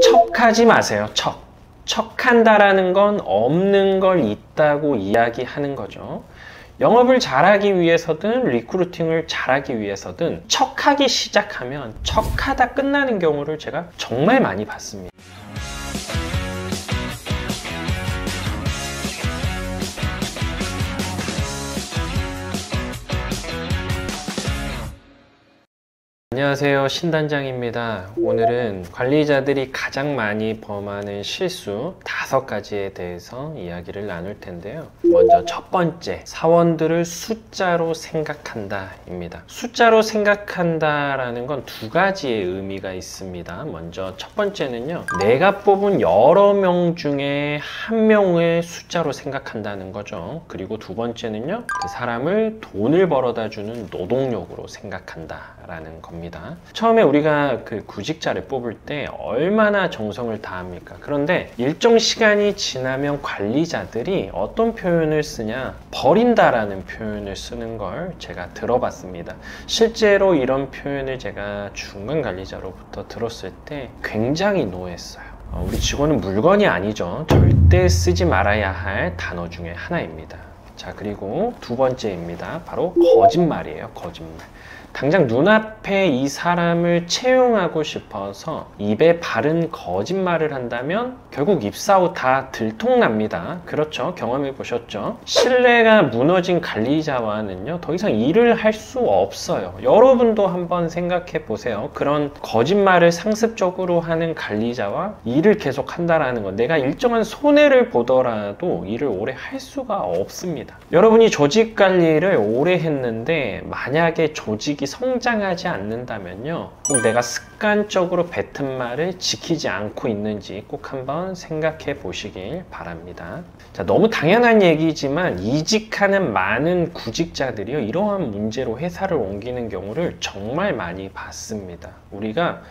척하지 마세요. 척한다라는 건 없는 걸 있다고 이야기하는 거죠. 영업을 잘하기 위해서든 리크루팅을 잘하기 위해서든 척하기 시작하면 척하다 끝나는 경우를 제가 정말 많이 봤습니다. 안녕하세요, 신단장입니다. 오늘은 관리자들이 가장 많이 범하는 실수 5가지에 대해서 이야기를 나눌 텐데요. 먼저 첫 번째, 사원들을 숫자로 생각한다 입니다. 숫자로 생각한다라는 건 2가지의 의미가 있습니다. 먼저 첫 번째는요, 내가 뽑은 여러 명 중에 한 명을 숫자로 생각한다는 거죠. 그리고 2번째는요, 그 사람을 돈을 벌어다 주는 노동력으로 생각한다라는 겁니다. 처음에 우리가 그 구직자를 뽑을 때 얼마나 정성을 다합니까? 그런데 일정 시간이 지나면 관리자들이 어떤 표현을 쓰냐? 버린다라는 표현을 쓰는 걸 제가 들어봤습니다. 실제로 이런 표현을 제가 중간 관리자로부터 들었을 때 굉장히 노했어요. 우리 직원은 물건이 아니죠. 절대 쓰지 말아야 할 단어 중에 하나입니다. 자, 그리고 2번째입니다. 바로 거짓말이에요. 거짓말. 당장 눈앞에 이 사람을 채용하고 싶어서 입에 바른 거짓말을 한다면 결국 입사후 다 들통납니다. 그렇죠? 경험해 보셨죠? 신뢰가 무너진 관리자와는요, 더 이상 일을 할 수 없어요. 여러분도 한번 생각해 보세요. 그런 거짓말을 상습적으로 하는 관리자와 일을 계속 한다라는 건 내가 일정한 손해를 보더라도 일을 오래 할 수가 없습니다. 여러분이 조직 관리를 오래 했는데 만약에 조직이 성장하지 않는다면요, 꼭 내가 습관적으로 뱉은 말을 지키지 않고 있는지 꼭 한번 생각해 보시길 바랍니다. 자, 너무 당연한 얘기지만 이직하는 많은 구직자들이요, 이러한 문제로 회사를 옮기는 경우를 정말 많이 봤습니다. 우리가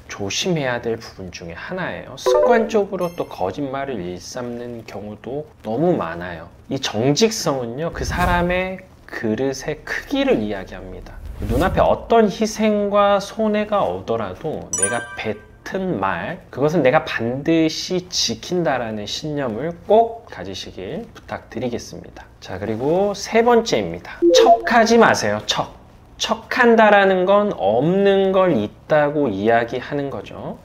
조심해야 될 부분 중에 하나예요. 습관적으로 또 거짓말을 일삼는 경우도 너무 많아요. 이 정직성은요, 그 사람의 그릇의 크기를 이야기합니다. 눈앞에 어떤 희생과 손해가 오더라도 내가 뱉은 말, 그것은 내가 반드시 지킨다라는 신념을 꼭 가지시길 부탁드리겠습니다. 자, 그리고 3번째입니다. 척하지 마세요. 척한다라는 건 없는 걸 있다고 이야기하는 거죠.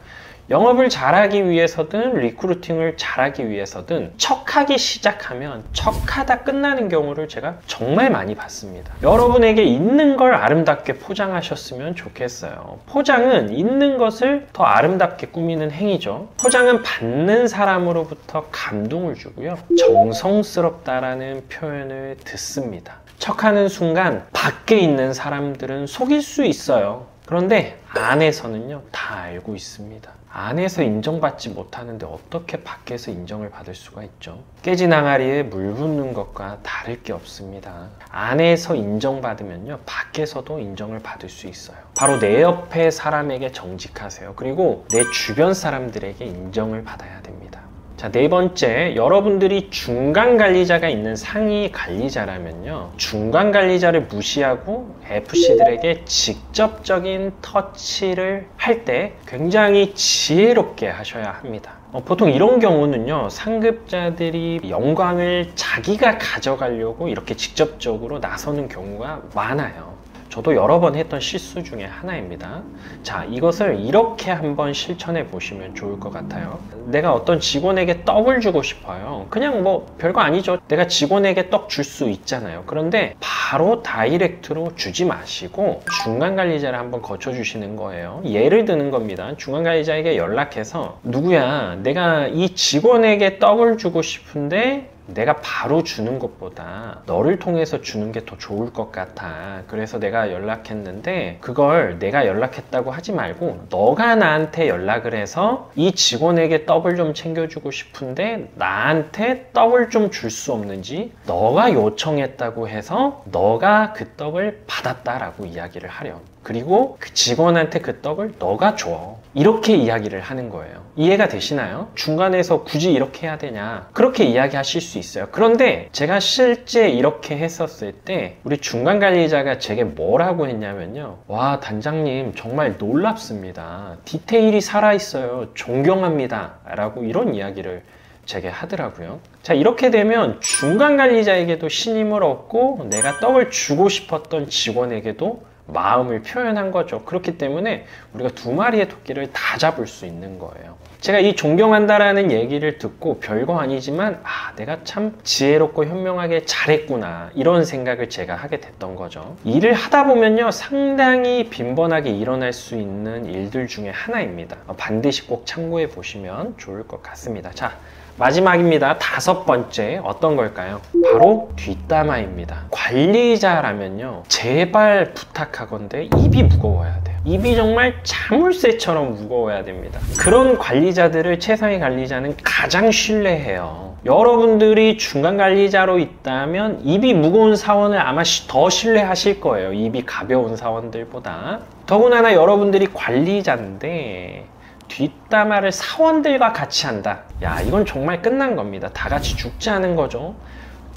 영업을 잘하기 위해서든 리크루팅을 잘하기 위해서든 척하기 시작하면 척하다 끝나는 경우를 제가 정말 많이 봤습니다. 여러분에게 있는 걸 아름답게 포장하셨으면 좋겠어요. 포장은 있는 것을 더 아름답게 꾸미는 행위죠. 포장은 받는 사람으로부터 감동을 주고요, 정성스럽다라는 표현을 듣습니다. 척하는 순간 밖에 있는 사람들은 속일 수 있어요. 그런데 안에서는요, 다 알고 있습니다. 안에서 인정받지 못하는데 어떻게 밖에서 인정을 받을 수가 있죠? 깨진 항아리에 물 붓는 것과 다를 게 없습니다. 안에서 인정받으면요, 밖에서도 인정을 받을 수 있어요. 바로 내 옆에 사람에게 정직하세요. 그리고 내 주변 사람들에게 인정을 받아야 됩니다. 자, 4번째, 여러분들이 중간 관리자가 있는 상위 관리자라면요, 중간 관리자를 무시하고 FC들에게 직접적인 터치를 할 때 굉장히 지혜롭게 하셔야 합니다. 보통 이런 경우는요, 상급자들이 영광을 자기가 가져가려고 이렇게 직접적으로 나서는 경우가 많아요. 저도 여러 번 했던 실수 중에 하나입니다. 자, 이것을 이렇게 한번 실천해 보시면 좋을 것 같아요. 내가 어떤 직원에게 떡을 주고 싶어요. 그냥 뭐 별거 아니죠. 내가 직원에게 떡 줄 수 있잖아요. 그런데 바로 다이렉트로 주지 마시고 중간 관리자를 한번 거쳐 주시는 거예요. 예를 드는 겁니다. 중간 관리자에게 연락해서, 누구야, 내가 이 직원에게 떡을 주고 싶은데 내가 바로 주는 것보다 너를 통해서 주는 게 더 좋을 것 같아. 그래서 내가 연락했는데 그걸 내가 연락했다고 하지 말고 너가 나한테 연락을 해서 이 직원에게 떡을 좀 챙겨주고 싶은데 나한테 떡을 좀 줄 수 없는지, 너가 요청했다고 해서 너가 그 떡을 받았다라고 이야기를 하렴. 그리고 그 직원한테 그 떡을 너가 줘. 이렇게 이야기를 하는 거예요. 이해가 되시나요? 중간에서 굳이 이렇게 해야 되냐? 그렇게 이야기하실 수 있어요. 그런데 제가 실제 이렇게 했었을 때 우리 중간 관리자가 제게 뭐라고 했냐면요. 와, 단장님 정말 놀랍습니다. 디테일이 살아있어요. 존경합니다. 라고 이런 이야기를 제게 하더라고요. 자, 이렇게 되면 중간 관리자에게도 신임을 얻고 내가 떡을 주고 싶었던 직원에게도 마음을 표현한 거죠. 그렇기 때문에 우리가 두 마리의 토끼를 다 잡을 수 있는 거예요. 제가 이 존경한다라는 얘기를 듣고 별거 아니지만 내가 참 지혜롭고 현명하게 잘했구나 이런 생각을 제가 하게 됐던 거죠. 일을 하다 보면요 상당히 빈번하게 일어날 수 있는 일들 중에 하나입니다. 반드시 꼭 참고해 보시면 좋을 것 같습니다. 자, 마지막입니다. 5번째 어떤 걸까요? 바로 뒷담화입니다. 관리자라면요 제발 부탁하건대 입이 무거워야 돼요. 입이 정말 자물쇠처럼 무거워야 됩니다. 그런 관리자들을 최상위 관리자는 가장 신뢰해요. 여러분들이 중간 관리자로 있다면 입이 무거운 사원을 아마 더 신뢰하실 거예요. 입이 가벼운 사원들보다. 더군다나 여러분들이 관리자인데 뒷담화를 사원들과 같이 한다. 야, 이건 정말 끝난 겁니다. 다 같이 죽지 않은 거죠.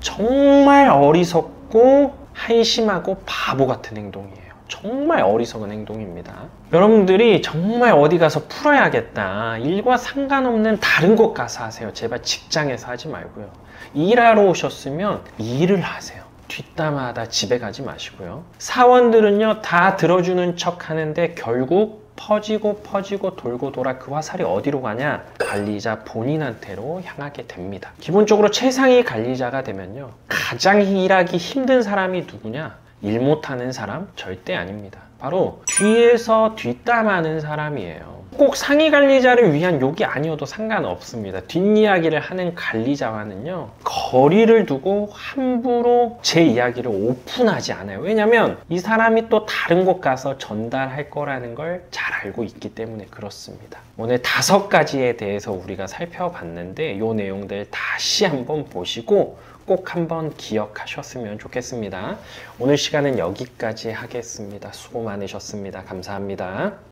정말 어리석고 한심하고 바보 같은 행동이에요. 정말 어리석은 행동입니다. 여러분들이 정말 어디 가서 풀어야겠다. 일과 상관없는 다른 곳 가서 하세요. 제발 직장에서 하지 말고요. 일하러 오셨으면 일을 하세요. 뒷담화하다 집에 가지 마시고요. 사원들은요 다 들어주는 척 하는데 결국 퍼지고 돌고 돌아 그 화살이 어디로 가냐? 관리자 본인한테로 향하게 됩니다. 기본적으로 최상위 관리자가 되면요 가장 일하기 힘든 사람이 누구냐? 일 못하는 사람? 절대 아닙니다. 바로 뒤에서 뒷담하는 사람이에요. 꼭 상위 관리자를 위한 욕이 아니어도 상관없습니다. 뒷이야기를 하는 관리자와는요 거리를 두고 함부로 제 이야기를 오픈하지 않아요. 왜냐면 이 사람이 또 다른 곳 가서 전달할 거라는 걸 잘 알고 있기 때문에 그렇습니다. 오늘 5가지에 대해서 우리가 살펴봤는데 이 내용들 다시 한번 보시고 꼭 한번 기억하셨으면 좋겠습니다. 오늘 시간은 여기까지 하겠습니다. 수고 많으셨습니다. 감사합니다.